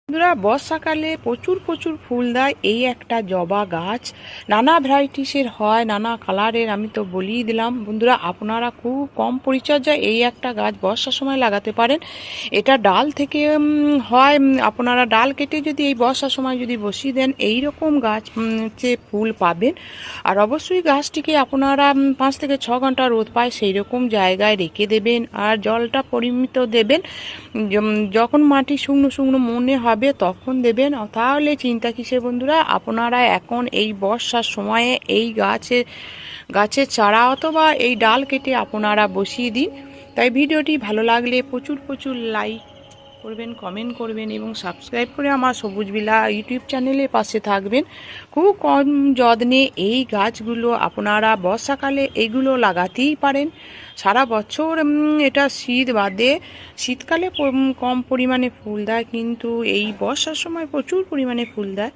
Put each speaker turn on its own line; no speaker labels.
বন্ধুরা, বর্ষাকালে প্রচুর প্রচুর ফুল দেয় এই একটা জবা গাছ। নানা ভ্যারাইটিসের হয়, নানা কালারের। আমি তো বলেই দিলাম বন্ধুরা, আপনারা খুব কম পরিচর্যায় এই একটা গাছ বর্ষার সময় লাগাতে পারেন। এটা ডাল থেকে হয়। আপনারা ডাল কেটে যদি এই বর্ষার সময় যদি বসিয়ে দেন, এই রকম গাছ যে ফুল পাবেন। আর অবশ্যই গাছটিকে আপনারা 5 থেকে 6 ঘন্টা রোদ পায় সেই রকম জায়গায় রেখে দেবেন, আর জলটা পরিমিত দেবেন। যখন মাটি শুকনো শুকনো মনে হবে তখন দেবেন। তাহলে চিন্তা কিসের বন্ধুরা, আপনারা এখন এই বর্ষার সময়ে এই গাছের চারা অথবা এই ডাল কেটে আপনারা বসিয়ে দিন। তাই ভিডিওটি ভালো লাগলে প্রচুর প্রচুর লাইক করবেন, কমেন্ট করবেন এবং সাবস্ক্রাইব করে আমার সবুজ বিলা ইউটিউব চ্যানেলের পাশে থাকবেন। খুব কম যত্নে এই গাছগুলো আপনারা বর্ষাকালে এগুলো লাগাতেই পারেন। সারা বছর এটা শীত বাদে শীতকালে কম পরিমাণে ফুল দেয়, কিন্তু এই বর্ষার সময় প্রচুর পরিমাণে ফুল দেয়।